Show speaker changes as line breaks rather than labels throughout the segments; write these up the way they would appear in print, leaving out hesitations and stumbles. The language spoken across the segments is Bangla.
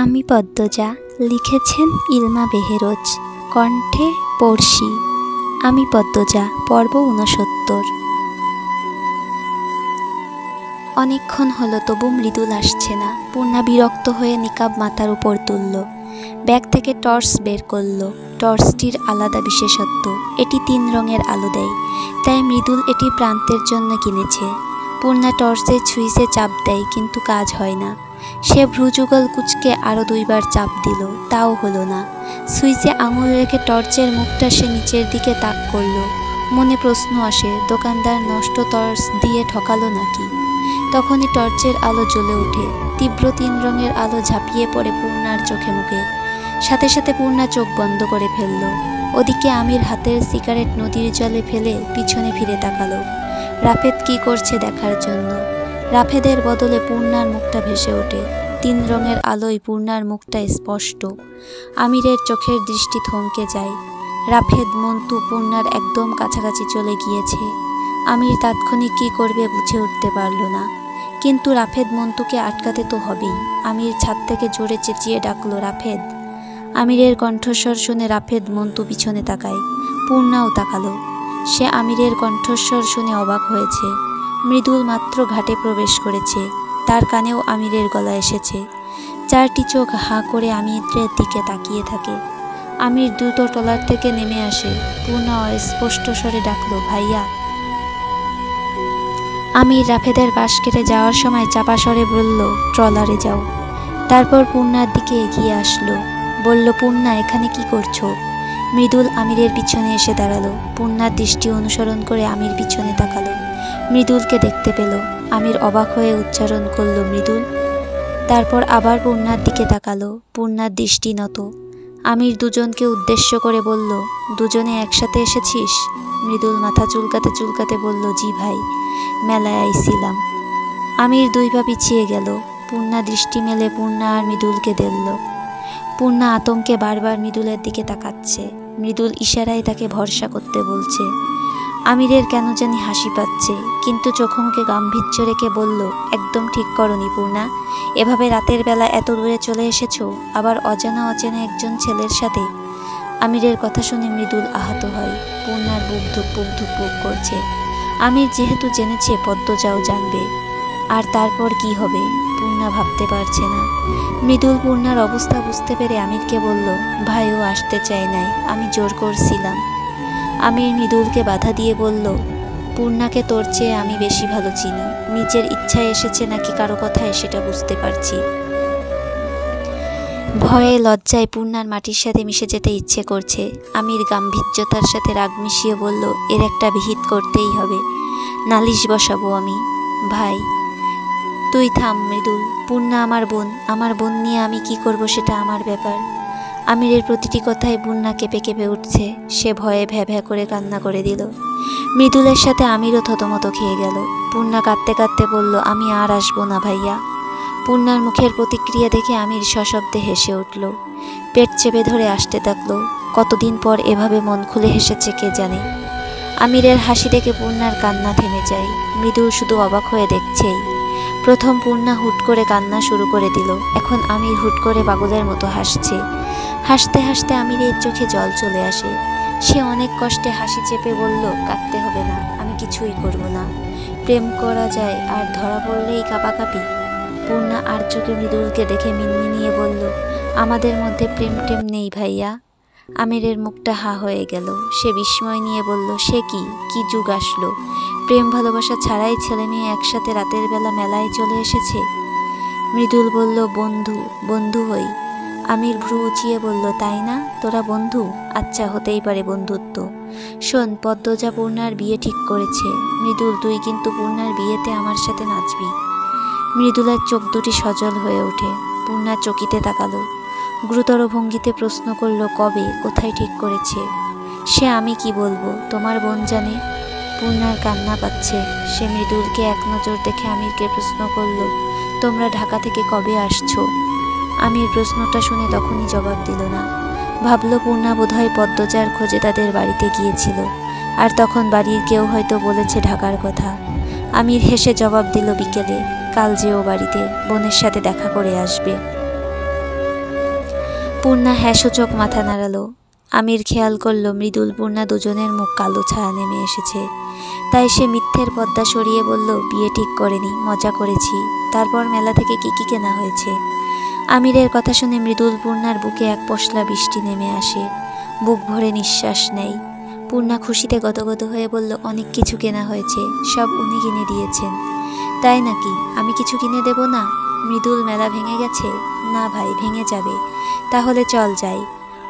আমি পদ্মজা, লিখেছেন ইলমা বেহেরোজ, কণ্ঠে পড়শি। আমি পদ্মজা, পর্ব ৬৯। অনেকক্ষণ হলো, তবু মৃদুল আসছে না। পূর্ণা বিরক্ত হয়ে নিকাব মাথার উপর তুলল। ব্যাগ থেকে টর্চ বের করল। টর্চটির আলাদা বিশেষত্ব, এটি ৩ রঙের আলো দেয়, তাই মৃদুল এটি প্রান্তের জন্য কিনেছে। পূর্ণা টর্চের সুইচে চাপ দেয়, কিন্তু কাজ হয় না। সে ভ্রুযুগল কুঁচকে আরও ২ বার চাপ দিল, তাও হলো না। সুইচে আঙুল রেখে টর্চের মুখটা সে নিচের দিকে তাক করল। মনে প্রশ্ন আসে, দোকানদার নষ্ট টর্চ দিয়ে ঠকালো নাকি? তখনই টর্চের আলো জ্বলে ওঠে। তীব্র ৩ রঙের আলো ঝাঁপিয়ে পড়ে পূর্ণার চোখে মুখে। সাথে সাথে পূর্ণা চোখ বন্ধ করে ফেলল। ওদিকে আমির হাতের সিগারেট নদীর জলে ফেলে পিছনে ফিরে তাকালো, রাফেদ কি করছে দেখার জন্য। রাফেদের বদলে পূর্ণার মুখটা ভেসে ওঠে। ৩ রঙের আলোয় পূর্ণার মুখটা স্পষ্ট। আমিরের চোখের দৃষ্টি থমকে যায়। রাফেদ মন্তু পূর্ণার একদম কাছাকাছি চলে গিয়েছে। আমির তাৎক্ষণিক কী করবে বুঝে উঠতে পারল না, কিন্তু রাফেদ মন্তুকে আটকাতে তো হবেই। আমির ছাদ থেকে জোরে চেঁচিয়ে ডাকল, রাফেদ। আমিরের কণ্ঠস্বর শুনে রাফেদ মন্তু পিছনে তাকায়। পূর্ণাও তাকালো। সে আমিরের কণ্ঠস্বর শুনে অবাক হয়েছে। মৃদুল মাত্র ঘাটে প্রবেশ করেছে, তার কানেও আমিরের গলা এসেছে। 4টি চোখ হাঁ করে আমিরের দিকে তাকিয়ে থাকে। আমির দ্রুত ট্রলার থেকে নেমে আসে। পূর্ণা অস্পষ্ট স্বরে ডাকল, ভাইয়া। আমির রাফেদের পাশ কেটে যাওয়ার সময় চাপা স্বরে বলল, ট্রলারে যাও। তারপর পূর্ণার দিকে এগিয়ে আসলো, বলল, পূর্ণা, এখানে কি করছো? মৃদুল আমিরের পিছনে এসে দাঁড়ালো। পূর্ণার দৃষ্টি অনুসরণ করে আমির পিছনে তাকালো। মৃদুলকে দেখতে পেল। আমির অবাক হয়ে উচ্চারণ করল, মৃদুল। তারপর আবার পূর্ণার দিকে তাকালো। পূর্ণার দৃষ্টি নত। আমির দুজনকে উদ্দেশ্য করে বলল, দুজনে একসাথে এসেছিস? মৃদুল মাথা চুলকাতে চুলকাতে বলল, জি ভাই, মেলায় আইছিলাম। আমির 2 পা পিছিয়ে গেল। পূর্ণা দৃষ্টি মেলে পূর্ণা আর মৃদুলকে দেখল। পূর্ণা আতঙ্কে বারবার মৃদুলের দিকে তাকাচ্ছে। মৃদুল ইশারায় তাকে ভরসা করতে বলছে। আমিরের কেন জানি হাসি পাচ্ছে, কিন্তু চোখমুখে গাম্ভীর্য রেখে বলল, একদম ঠিক করনি পূর্ণা। এভাবে রাতের বেলা এত দূরে চলে এসেছো, আবার অজানা অচেনা একজন ছেলের সাথে। আমিরের কথা শুনে মৃদুল আহত হয়। পূর্ণার বুক ধুকপুক ধুকপুক করছে। আমির যেহেতু জেনেছে, পদ্মজাও জানবে। আর তারপর কি হবে পূর্ণা ভাবতে পারছে না। মৃদুল পূর্ণার অবস্থা বুঝতে পেরে আমিরকে বলল, ভাইও আসতে চায় নাই, আমি জোর করছিলাম। আমির মৃদুলকে বাধা দিয়ে বলল, পূর্ণাকে তোর চেয়ে আমি বেশি ভালো চিনি। নিজের ইচ্ছায় এসেছে নাকি কারো কথায় সেটা বুঝতে পারছি। ভয়ে লজ্জায় পূর্ণার মাটির সাথে মিশে যেতে ইচ্ছে করছে। আমির গাম্ভীর্যতার সাথে রাগ মিশিয়ে বলল, এর একটা বিহিত করতেই হবে, নালিশ বসাবো আমি। ভাই তুই থাম মৃদুল, পূর্ণা আমার বোন নিয়ে আমি কি করব সেটা আমার ব্যাপার। আমিরের প্রতিটি কথায় পূর্ণা কেঁপে কেঁপে উঠছে। সে ভয়ে ভ্যা ভ্যা করে কান্না করে দিল। মৃদুলের সাথে আমিরও থতমত খেয়ে গেল। পূর্ণা কাঁদতে কাঁদতে বলল, আমি আর আসবো না ভাইয়া। পূর্ণার মুখের প্রতিক্রিয়া দেখে আমির সশব্দে হেসে উঠল। পেট চেপে ধরে আসতে থাকলো। কতদিন পর এভাবে মন খুলে হেসেছে কে জানে। আমিরের হাসি দেখে পূর্ণার কান্না থেমে যায়। মৃদুল শুধু অবাক হয়ে দেখছেই। প্রথম পূর্ণা হুট করে কান্না শুরু করে দিল, এখন আমির হুট করে পাগলের মতো হাসছে। হাসতে হাসতে আমিরের চোখে জল চলে আসে। সে অনেক কষ্টে হাসি চেপে বলল, কাঁদতে হবে না, আমি কিছুই করব না। প্রেম করা যায়, আর ধরা পড়লেই কাঁপাকাঁপি। পূর্ণা আর চোখে মৃদুলকে দেখে মিনমিনিয়ে বলল, আমাদের মধ্যে প্রেম টেম নেই ভাইয়া। আমিরের মুখটা হা হয়ে গেল। সে বিস্ময় নিয়ে বলল, সে কি যুগ আসলো? প্রেম ভালোবাসা ছাড়াই ছেলে মেয়ে একসাথে রাতের বেলা মেলায় চলে এসেছে। মৃদুল বলল, বন্ধু হই। আমির ভ্রু উঁচিয়ে বলল, তাই না, তোরা বন্ধু? আচ্ছা, হতেই পারে বন্ধুত্ব। শোন, পদ্মজা পূর্ণার বিয়ে ঠিক করেছে। মৃদুল, তুই কিন্তু পূর্ণার বিয়েতে আমার সাথে নাচবি। মৃদুলের চোখ দুটি সজল হয়ে ওঠে। পূর্ণা চকিতে তাকালো। গুরুতর ভঙ্গিতে প্রশ্ন করল, কবে, কোথায় ঠিক করেছে? সে আমি কি বলবো, তোমার বোন জানে। পূর্ণার কান্না পাচ্ছে। সে মৃদুলকে এক নজর দেখে আমিরকে প্রশ্ন করল, তোমরা ঢাকা থেকে কবে আসছো? আমির প্রশ্নটা শুনে তখনই জবাব দিল না। ভাবল পূর্ণা বোধহয় পদ্মজার খোঁজে তাদের বাড়িতে গিয়েছিল, আর তখন বাড়ির কেউ হয়তো বলেছে ঢাকার কথা। আমির হেসে জবাব দিল, বিকেলে, কাল যেও বাড়িতে, বোনের সাথে দেখা করে আসবে। পূর্ণা হ্যাসূচক মাথা নাড়ালো। আমির খেয়াল করলো মৃদুল পূর্ণা দুজনের মুখ কালো ছায়া নেমে এসেছে। তাই সে মিথ্যের পর্দা সরিয়ে বলল, বিয়ে ঠিক করেনি, মজা করেছি। তারপর মেলা থেকে কি কেনা হয়েছে? আমিরের কথা শুনে মৃদুল পূর্ণার বুকে এক পশলা বৃষ্টি নেমে আসে। বুক ভরে নিঃশ্বাস নেয়। পূর্ণা খুশিতে গদগদ হয়ে বলল, অনেক কিছু কেনা হয়েছে, সব উনি কিনে দিয়েছেন। তাই নাকি? আমি কিছু কিনে দেব না? মৃদুল মেলা ভেঙে গেছে? না ভাই, ভেঙে যাবে। তাহলে চল যাই।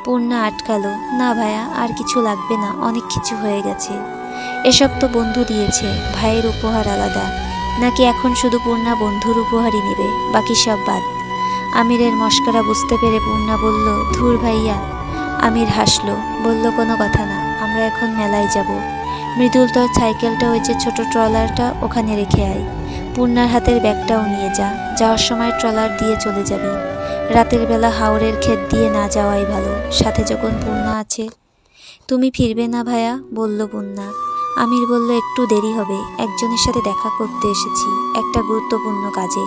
পূর্ণা আটকালো, না ভাইয়া, আর কিছু লাগবে না, অনেক কিছু হয়ে গেছে। এসব তো বন্ধু দিয়েছে, ভাইয়ের উপহার আলাদা। নাকি এখন শুধু পূর্ণা বন্ধুর উপহারই নেবে, বাকি সব বাদ? আমিরের মস্করা বুঝতে পেরে পূর্ণা বলল, ধুর ভাইয়া। আমির হাসলো, বলল, কোনো কথা না, আমরা এখন মেলায় যাব। মৃদুল তোর সাইকেলটা, ওই যে ছোট ট্রলারটা, ওখানে রেখে আয়। পূর্ণার হাতের ব্যাগটাও নিয়ে যা, যাওয়ার সময় ট্রলার দিয়ে চলে যাবি। রাতের বেলা হাওরের ক্ষেত দিয়ে না যাওয়াই ভালো, সাথে যখন পূর্ণা আছে। তুমি ফিরবে না ভাইয়া? বলল পূর্ণা। আমির বলল, একটু দেরি হবে, একজনের সাথে দেখা করতে এসেছি, একটা গুরুত্বপূর্ণ কাজে।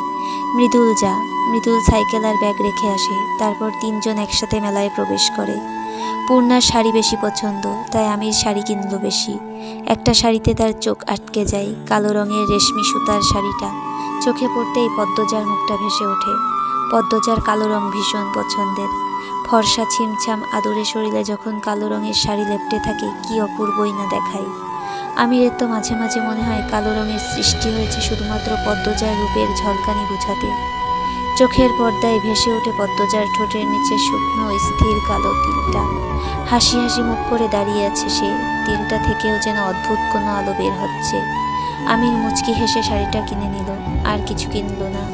মৃদুল যা। মৃদুল সাইকেল আর ব্যাগ রেখে আসে। তারপর তিনজন একসাথে মেলায় প্রবেশ করে। পূর্ণার শাড়ি বেশি পছন্দ, তাই আমির শাড়ি কিনলো বেশি। একটা শাড়িতে তার চোখ আটকে যায়, কালো রঙের রেশমি সুতার শাড়িটা। চোখে পড়তেই পদ্মজার মুখটা ভেসে ওঠে। পদ্মজার কালো রং ভীষণ পছন্দের। ফর্সা ছিমছাম আদরে শরীরে যখন কালো রঙের শাড়ি লেপটে থাকে, কি অপূর্বই না দেখায়। আমিরের তো মাঝে মাঝে মনে হয় কালো রঙের সৃষ্টি হয়েছে শুধুমাত্র পদ্মজার রূপের ঝলকানি বুঝাতে। চোখের পর্দায় ভেসে ওঠে পদ্মজার ঠোঁটের নিচে শুকনো স্থির কালো তিলটা। হাসি হাসি মুখ করে দাঁড়িয়ে আছে সে, তিলটা থেকেও যেন অদ্ভুত কোনো আলো বের হচ্ছে। আমির মুচকি হেসে শাড়িটা কিনে নিল, আর কিছু কিনল না।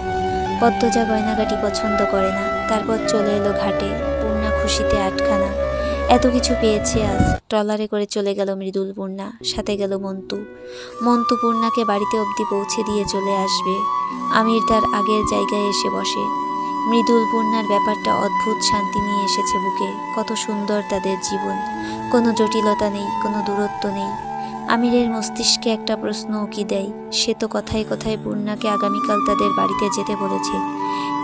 পদ্মজা গয়নাগাটি পছন্দ করে না। তারপর চলে এলো ঘাটে। পূর্ণা খুশিতে আটখানা। এত কিছু পেয়েছে আজ। ট্রলারে করে চলে গেল মৃদুল পূর্ণা, সাথে গেল মন্তু। মন্তু পূর্ণাকে বাড়িতে অবধি পৌঁছে দিয়ে চলে আসবে। আমির তার আগের জায়গায় এসে বসে। মৃদুল পূর্ণার ব্যাপারটা অদ্ভুত শান্তি নিয়ে এসেছে বুকে। কত সুন্দর তাদের জীবন, কোনো জটিলতা নেই, কোনো দূরত্ব নেই। আমিরের মস্তিষ্কে একটা প্রশ্ন উকি দেয়। সে তো কথায় কথায় পূর্ণাকে আগামীকাল তাদের বাড়িতে যেতে বলেছে,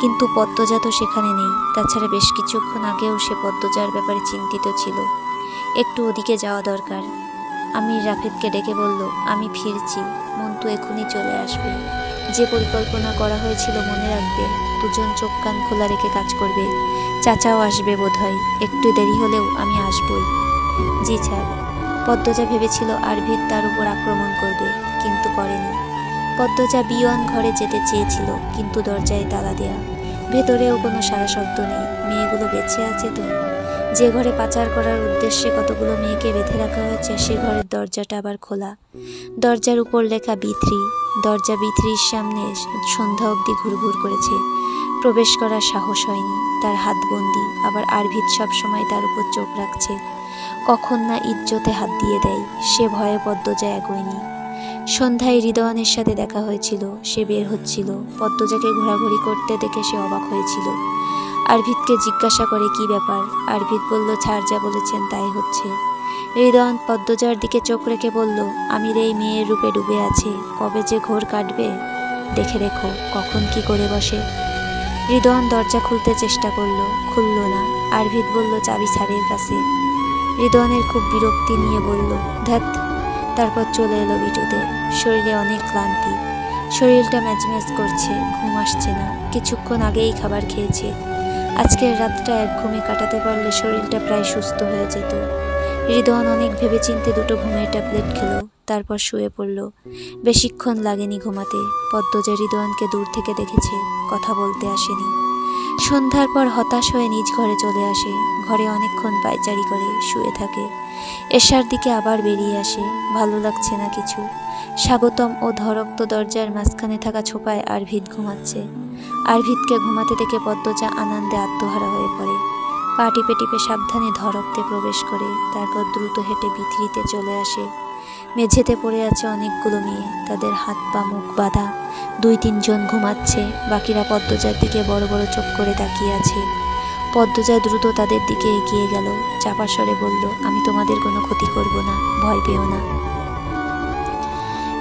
কিন্তু পদ্মজা তো সেখানে নেই। তাছাড়া বেশ কিছুক্ষণ আগেও সে পদ্মজার ব্যাপারে চিন্তিত ছিল। একটু ওদিকে যাওয়া দরকার। আমির রাফেদকে ডেকে বলল, আমি ফিরছি, মন্তু এখনই চলে আসবে। যে পরিকল্পনা করা হয়েছিল মনে রাখবে। দুজন চোখ কান খোলা রেখে কাজ করবে। চাচাও আসবে বোধহয়, একটু দেরি হলেও আমি আসবই। জি স্যার। পদ্মজা ভেবেছিল আরভিদ তার উপর আক্রমণ করবে, কিন্তু করেনি। পদ্মজা বিয়ন ঘরে যেতে চেয়েছিল, কিন্তু দরজায় তালা দেয়া। ভেতরেও কোনো সারা শব্দ নেই। মেয়েগুলো বেঁচে আছে তো? যে ঘরে পাচার করার উদ্দেশ্যে কতগুলো মেয়েকে বেঁধে রাখা হয়েছে, সে ঘরের দরজাটা আবার খোলা। দরজার উপর লেখা B3। দরজা B3-র সামনে সন্ধ্যা অবধি ঘুরঘুর করেছে। প্রবেশ করার সাহস হয়নি। তার হাত বন্দি, আবার আরভিদ সবসময় তার উপর চোখ রাখছে। কখন না ইজ্জতে হাত দিয়ে দেয়। সে ভয়ে পদ্মজা এগোয়নি। সন্ধ্যায় হৃদয়নের সাথে দেখা হয়েছিল। সে বের হচ্ছিল। পদ্মজাকে ঘোরাঘুরি করতে দেখে সে অবাক হয়েছিল। আরভিদকে জিজ্ঞাসা করে, কি ব্যাপার? আরভিদ বলল, ছাড়, যা বলেছেন তাই হচ্ছে। হৃদয়ন পদ্মজার দিকে চোখ রেখে বলল, আমির এই মেয়ের রূপে ডুবে আছে, কবে যে ঘোর কাটবে দেখে রেখো, কখন কি করে বসে। হৃদয়ন দরজা খুলতে চেষ্টা করলো, খুলল না। আরভিদ বলল, চাবি স্যারের কাছে। হৃদয়নের খুব বিরক্তি নিয়ে বলল, ধ্যাৎ। তারপর চলে এলো বিটুতে। শরীরে অনেক ক্লান্তি, শরীরটা ম্যাজম্যাজ করছে, ঘুম আসছে না। কিছুক্ষণ আগেই খাবার খেয়েছে। আজকের রাতটা এক ঘুমে কাটাতে পারলে শরীরটা প্রায় সুস্থ হয়ে যেত। হৃদয়ন অনেক ভেবেচিন্তে দুটো ঘুমের ট্যাবলেট খেলো, তারপর শুয়ে পড়ল। বেশিক্ষণ লাগেনি ঘুমাতে। পদ্মজা হৃদয়নকে দূর থেকে দেখেছে, কথা বলতে আসেনি। সন্ধ্যার পর হতাশ হয়ে নিজ ঘরে চলে আসে। ঘরে অনেকক্ষণ পায়চারি করে শুয়ে থাকে। এশার দিকে আবার বেরিয়ে আসে। ভালো লাগছে না কিছু। স্বাগতম ও ধরক্ত দরজার মাঝখানে থাকা ছোপায় আরভিদ ঘুমাচ্ছে। আরভিদকে ঘুমাতে দেখে পদ্মজা আনন্দে আত্মহারা হয়ে পড়ে। পা টিপে টিপে সাবধানে ধরক্তে প্রবেশ করে। তারপর দ্রুত হেঁটে B3-তে চলে আসে। মেঝেতে পড়ে আছে অনেকগুলো মেয়ে, তাদের হাত পা মুখ বাঁধা। 2-3 জন ঘুমাচ্ছে, বাকিরা পদ্মজার দিকে বড় বড় চোখ করে তাকিয়ে আছে। পদ্মজা দ্রুত তাদের দিকে এগিয়ে গেল। চাপা স্বরে বলল, আমি তোমাদের কোনো ক্ষতি করব না, ভয় পেও না।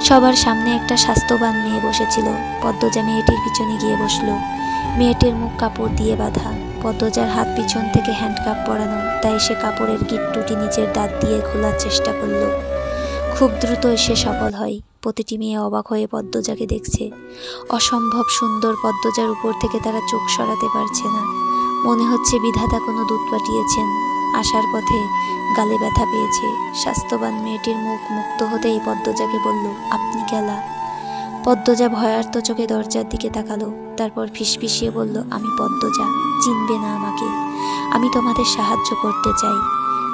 সবার সামনে একটা স্বাস্থ্যবান মেয়ে বসেছিল। পদ্মজা মেয়েটির পিছনে গিয়ে বসল। মেয়েটির মুখ কাপড় দিয়ে বাঁধা। পদ্মজার হাত পিছন থেকে হ্যান্ডকাপ পরানো, তাই সে কাপড়ের গিঁটটুটি নিজের দাঁত দিয়ে খোলার চেষ্টা করলো। খুব দ্রুত সে সফল হয়। প্রতিটি মেয়ে অবাক হয়ে পদ্মজাকে দেখছে। অসম্ভব সুন্দর পদ্মজার উপর থেকে তারা চোখ সরাতে পারছে না। মনে হচ্ছে বিধাতা কোনো দূত পাঠিয়েছেন। আসার পথে গালে ব্যথা পেয়েছে। স্বাস্থ্যবান মেয়েটির মুখ মুক্ত হতেই পদ্মজাকে বলল, আপনি গেলা? পদ্মজা ভয়ার্ত চোখে দরজার দিকে তাকালো, তারপর ফিসফিসিয়ে বলল, আমি পদ্মজা, চিনবে না আমাকে? আমি তোমাদের সাহায্য করতে চাই।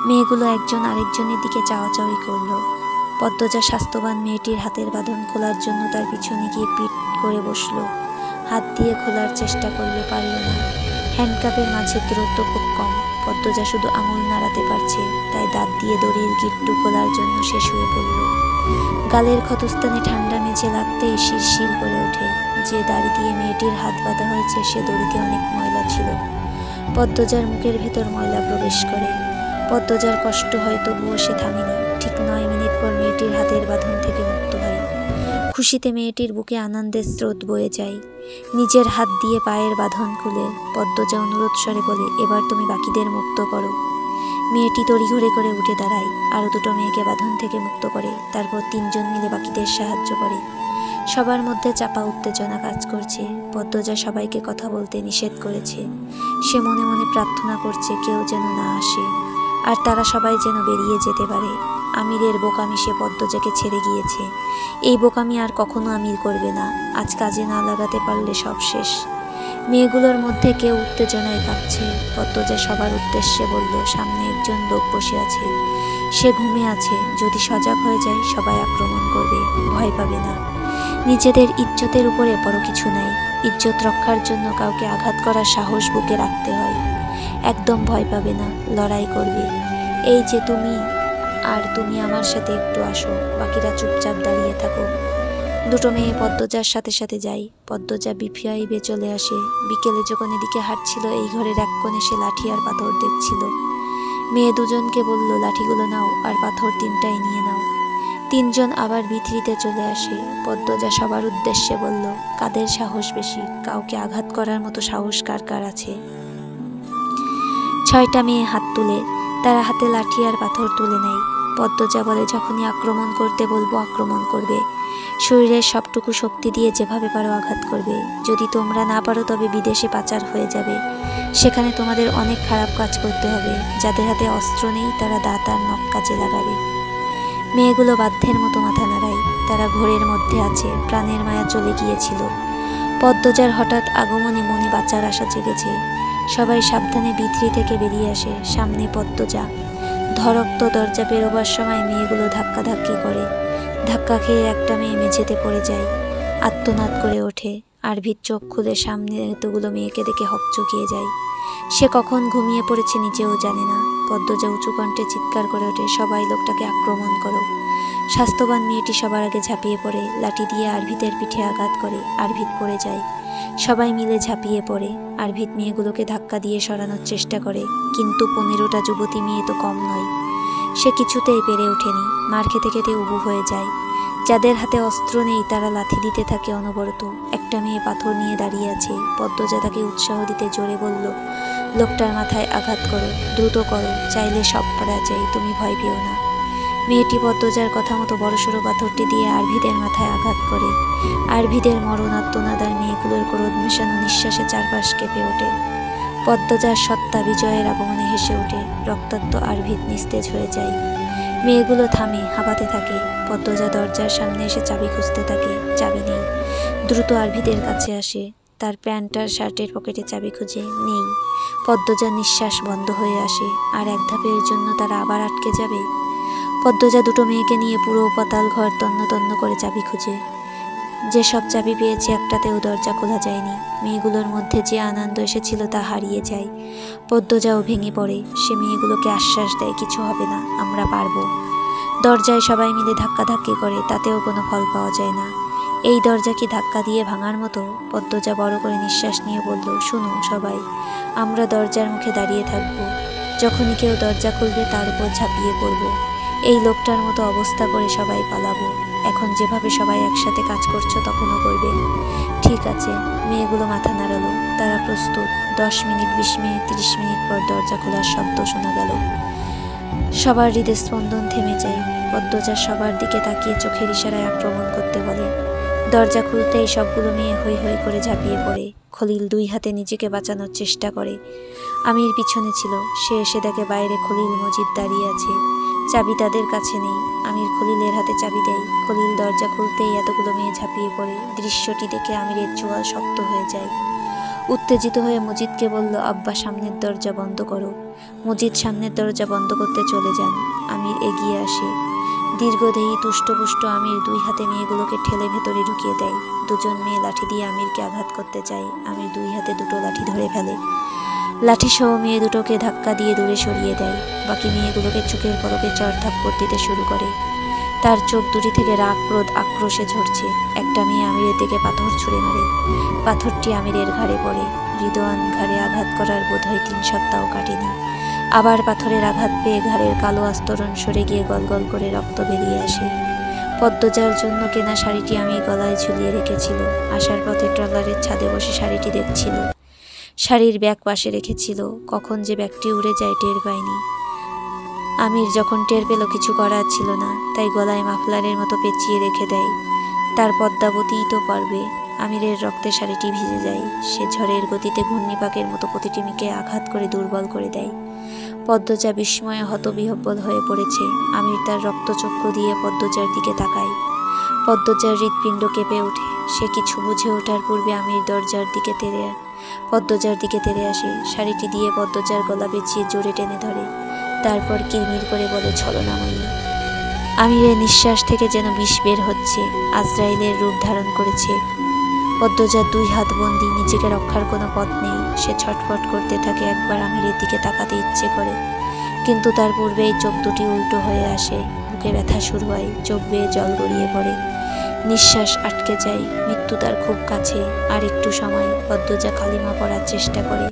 মেয়েগুলো একজন আরেকজনের দিকে চাওয়াচাওয়ি করলো। পদ্মজা স্বাস্থ্যবান মেয়েটির হাতের বাঁধন খোলার জন্য তার পিছনে গিয়ে পিঠ করে বসলো। হাত দিয়ে খোলার চেষ্টা করলে পারল না। হ্যান্ডকাপের মাঝে দূরত্ব খুব কম। পদ্মজা শুধু আঙুল নাড়াতে পারছে, তাই দাঁত দিয়ে দড়ির গিঁটটু খোলার জন্য সে শুয়ে পড়ল। গালের ক্ষতস্থানে ঠান্ডা মেঝে লাগতেই শিরশির করে ওঠে। যে দাড়ি দিয়ে মেয়েটির হাত বাঁধা হয়েছে সে দড়িতে অনেক ময়লা ছিল। পদ্মজার মুখের ভেতর ময়লা প্রবেশ করে। পদ্মজার কষ্ট হয়, তবুও সে থামেনি। ঠিক 9 মিনিট পর মেয়েটির হাতের বাঁধন থেকে মুক্ত হয়। খুশিতে মেয়েটির বুকে আনন্দের স্রোত বয়ে যায়। নিজের হাত দিয়ে পায়ের বাঁধন খুলে পদ্মজা অনুরোধ স্বরে বলে, এবার তুমি বাকিদের মুক্ত করো। মেয়েটি তড়িঘড়ি করে উঠে দাঁড়ায়, আরও 2টো মেয়েকে বাঁধন থেকে মুক্ত করে। তারপর 3জন মিলে বাকিদের সাহায্য করে। সবার মধ্যে চাপা উত্তেজনা কাজ করছে। পদ্মজা সবাইকে কথা বলতে নিষেধ করেছে। সে মনে মনে প্রার্থনা করছে কেউ যেন না আসে, আর তারা সবাই যেন বেরিয়ে যেতে পারে। আমিরের বোকামি সে পদ্মজাকে ছেড়ে গিয়েছে। এই বোকামি আর কখনো আমির করবে না। আজ কাজে না লাগাতে পারলে সব শেষ। মেয়েগুলোর মধ্যে কেউ উত্তেজনায় কাঁপছে। পদ্মজা সবার উদ্দেশ্যে বলল, সামনে একজন লোক বসে আছে। সে ঘুমে আছে। যদি সজাগ হয়ে যায় সবাই আক্রমণ করবে, ভয় পাবে না। নিজেদের ইজ্জতের উপরে বড় কিছু নাই। ইজ্জত রক্ষার জন্য কাউকে আঘাত করার সাহস বুকে রাখতে হয়। একদম ভয় পাবে না, লড়াই করবে। এই যে তুমি, আর তুমি আমার সাথে একটু আসো, বাকিরা চুপচাপ দাঁড়িয়ে থাকো। 2টো মেয়ে পদ্মজার সাথে সাথে যায়। পদ্মজা বিপিআইবে চলে আসে। বিকেলে যখন এদিকে হাঁটছিল, এই ঘরের এক কোণে সে লাঠি আর পাথর দেখছিল। মেয়ে 2জনকে বলল, লাঠিগুলো নাও আর পাথর 3টাই নিয়ে নাও। 3জন আবার ভিতরিতে চলে আসে। পদ্মজা সবার উদ্দেশ্যে বলল, কাদের সাহস বেশি? কাউকে আঘাত করার মতো সাহস কার কার আছে? 6টা মেয়ে হাত তুলে। তারা হাতে লাঠি আর পাথর তুলে নেয়। পদ্মজা বলে, যখনই আক্রমণ করতে বলবো আক্রমণ করবে। শরীরের সবটুকু শক্তি দিয়ে যেভাবে পারো আঘাত করবে। যদি তোমরা না পারো তবে বিদেশে পাচার হয়ে যাবে। সেখানে তোমাদের অনেক খারাপ কাজ করতে হবে। যাদের হাতে অস্ত্র নেই তারা দাঁত আর নখ কাজে লাগাবে। মেয়েগুলো বাধ্যের মতো মাথা নাড়ায়। তারা ঘোরের মধ্যে আছে, প্রাণের মায়া চলে গিয়েছিল। পদ্মজার হঠাৎ আগমনে মনে বাঁচার আশা জেগেছে। সবাই সাবধানে ভিতরি থেকে বেরিয়ে আসে। সামনে পদ্মজা। ধরক্ত দরজা পেরোবার সময় মেয়েগুলো ধাক্কাধাক্কি করে। ধাক্কা খেয়ে একটা মেয়ে মেঝেতে পড়ে যায়, আর্তনাদ করে ওঠে। আরভির চোখ খুলে সামনে এতগুলো মেয়েকে দেখে হকচকিয়ে যায়। সে কখন ঘুমিয়ে পড়েছে নিজেও জানে না। পদ্মজা উঁচু কণ্ঠে চিৎকার করে ওঠে, সবাই লোকটাকে আক্রমণ করো। স্বাস্থ্যবান মেয়েটি সবার আগে ঝাঁপিয়ে পড়ে। লাঠি দিয়ে আরভিতের পিঠে আঘাত করে। আরভিত পড়ে যায়। সবাই মিলে ঝাঁপিয়ে পড়ে। আরভিত মেয়েগুলোকে ধাক্কা দিয়ে সরানোর চেষ্টা করে, কিন্তু 15টা যুবতী মেয়ে তো কম নয়। সে কিছুতেই পেরে ওঠেনি। মার খেতে খেতে উবু হয়ে যায়। যাদের হাতে অস্ত্র নেই তারা লাথি দিতে থাকে অনবরত। একটা মেয়ে পাথর নিয়ে দাঁড়িয়ে আছে। পদ্মজা তাকে উৎসাহ দিতে জোরে বলল, লোকটার মাথায় আঘাত করো, দ্রুত করো, চাইলে সব পারা যায়, তুমি ভয় পেও না। মেয়েটি পদ্মজার কথা মতো বড়সড় পাথরটি দিয়ে আরভিদের মাথায় আঘাত করে। আরভিদের মরণ আত্মনাদ আর মেয়েগুলোর ক্রোধ মেশানো নিঃশ্বাসে চারপাশ কেঁপে ওঠে। পদ্মজার সত্তা বিজয়ের আগমনে হেসে ওঠে। রক্তাক্ত আরভিদ নিস্তেজ হয়ে যায়। মেয়েগুলো থামে, হাঁপাতে থাকে। পদ্মজা দরজার সামনে এসে চাবি খুঁজতে থাকে। চাবি নেই। দ্রুত আরভিদের কাছে আসে। তার প্যান্ট আর শার্টের পকেটে চাবি খুঁজে, নেই। পদ্মজার নিঃশ্বাস বন্ধ হয়ে আসে। আর এক ধাপের জন্য তারা আবার আটকে যাবে। পদ্মজা 2টো মেয়েকে নিয়ে পুরো পাতাল ঘর তন্ন তন্ন করে চাবি খুঁজে। যেসব চাবি পেয়েছে একটাতেও দরজা খোলা যায়নি। মেয়েগুলোর মধ্যে যে আনন্দ এসেছিল তা হারিয়ে যায়। পদ্মজাও ভেঙে পড়ে। সে মেয়েগুলোকে আশ্বাস দেয়, কিছু হবে না, আমরা পারবো। দরজায় সবাই মিলে ধাক্কাধাক্কি করে, তাতেও কোনো ফল পাওয়া যায় না। এই দরজা কি ধাক্কা দিয়ে ভাঙার মতো? পদ্মজা বড় করে নিঃশ্বাস নিয়ে বলল, শুনো সবাই, আমরা দরজার মুখে দাঁড়িয়ে থাকবো। যখনই কেউ দরজা খুলবে তার উপর ঝাঁপিয়ে পড়ব। এই লোকটার মতো অবস্থা করে সবাই পালাবো। এখন যেভাবে সবাই একসাথে কাজ করছো তখনও করবে। ঠিক আছে। মেয়েগুলো মাথা নাড়ালো। তারা প্রস্তুত। 10 মিনিট, 20 মিনিট, 30 মিনিট পর দরজা খোলার শব্দ শোনা গেল। সবার হৃদস্পন্দন থেমে যায়। পদ্মজা সবার দিকে তাকিয়ে চোখের ইশারায় আক্রমণ করতে বলে। দরজা খুলতেই সবগুলো মেয়ে হৈ হৈ করে ঝাঁপিয়ে পড়ে। খলিল 2 হাতে নিজেকে বাঁচানোর চেষ্টা করে। আমির পিছনে ছিল। সে এসে দেখে বাইরে খলিল, মজিদ দাঁড়িয়ে আছে। চাবি তাদের কাছে নেই। আমির খলিলের হাতে চাবি দেয়। খলিল দরজা খুলতেই এতগুলো মেয়ে ঝাঁপিয়ে পড়ে। দৃশ্যটি দেখে আমিরের চোয়াল শক্ত হয়ে যায়। উত্তেজিত হয়ে মজিদকে বলল, আব্বা সামনের দরজা বন্ধ করো। মজিদ সামনের দরজা বন্ধ করতে চলে যান। আমির এগিয়ে আসে। দীর্ঘদেহী তুষ্টপুষ্ট আমির 2 হাতে মেয়েগুলোকে ঠেলে ভেতরে ঢুকিয়ে দেয়। 2জন মেয়ে লাঠি দিয়ে আমিরকে আঘাত করতে চায়। আমির 2 হাতে 2টো লাঠি ধরে ফেলে। লাঠি সহ মেয়ে দুটোকে ধাক্কা দিয়ে দূরে সরিয়ে দেয়। বাকি মেয়েগুলোকে চোখের পলকে চড় থাপ্পড় দিতে শুরু করে। তার চোখ দুটি থেকে রাগ, ক্রোধ, আক্রোশে ঝরছে। একটা মেয়ে আমিরের দিকে পাথর ছুঁড়ে মারে। পাথরটি আমিরের ঘাড়ে পড়ে। রিদওয়ান ঘাড়ে আঘাত করার বোধহয় 3 সপ্তাহ কাটেনি। আবার পাথরের আঘাত পেয়ে ঘাড়ের কালো আস্তরণ সরে গিয়ে গলগল করে রক্ত বেরিয়ে আসে। পদ্মজার জন্য কেনা শাড়িটি আমি গলায় ঝুলিয়ে রেখেছিল। আসার পথে ট্রলারের ছাদে বসে শাড়িটি দেখছিল। শাড়ির ব্যাগ পাশে রেখেছিল। কখন যে ব্যাগটি উড়ে যায় টের পায়নি। আমির যখন টের পেল কিছু করার ছিল না, তাই গলায় মাফলারের মতো পেঁচিয়ে রেখে দেয়। তার পদ্মাবতীই তো পারবে। আমিরের রক্তে শাড়িটি ভিজে যায়। সে ঝড়ের গতিতে ঘূর্ণিপাকের মতো প্রতিটি মেয়েকে আঘাত করে দুর্বল করে দেয়। পদ্মজা বিস্ময়ে হতবিহ্বল হয়ে পড়েছে। আমির তার রক্তচক্ষু দিয়ে পদ্মজার দিকে তাকায়। পদ্মজার হৃৎপিণ্ড কেঁপে ওঠে। সে কিছু বুঝে ওঠার পূর্বে আমির পদ্মজার দিকে তেড়ে আসে। শাড়িটি দিয়ে পদ্মজার গলা পেঁচিয়ে জোরে টেনে ধরে। তারপর কিরমির করে বলে, ছলনাময়ী। আমিরের নিঃশ্বাস থেকে যেন বিষ বের হচ্ছে। আজরাইলের রূপ ধারণ করেছে। পদ্মজার 2 হাত বন্দি। নিজেকে রক্ষার কোনো পথ নেই। সে ছটফট করতে থাকে। একবার আমিরের দিকে তাকাতে ইচ্ছে করে, কিন্তু তার পূর্বেই চোখ দুটি উল্টো হয়ে আসে। বুকে ব্যথা শুরু হয়। চোখ বেয়ে জল গড়িয়ে পড়ে। নিঃশ্বাস আটকে যায়। মৃত্যু তার খুব কাছে। আর একটু সময়। পদ্মজা কালিমা পড়ার চেষ্টা করে।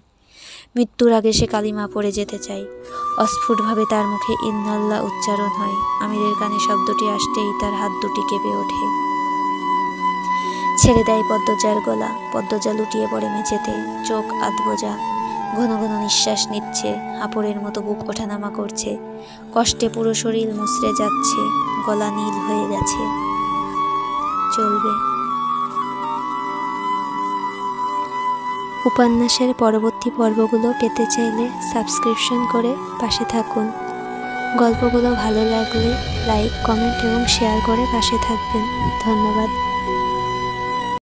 মৃত্যুর আগে সে কালিমা পড়ে যেতে চায়। অস্ফুটভাবে তার মুখে ইন্নাল্লাহ উচ্চারণ হয়। আমিরের কানে শব্দটি আসতেই তার হাত দুটি কেঁপে ওঠে। ছেড়ে দেয় পদ্মজার গলা। পদ্মজা লুটিয়ে পড়ে মেঝেতে। চোখ আধবোজা। ঘন ঘন নিঃশ্বাস নিচ্ছে। হাঁপড়ের মতো বুক ওঠানামা করছে। কষ্টে পুরো শরীর মুচড়ে যাচ্ছে। গলা নীল হয়ে গেছে। চলবে। উপন্যাসের পরবর্তী পর্বগুলো পেতে চাইলে সাবস্ক্রিপশন করে পাশে থাকুন। গল্পগুলো ভালো লাগলে লাইক, কমেন্ট এবং শেয়ার করে পাশে থাকবেন। ধন্যবাদ।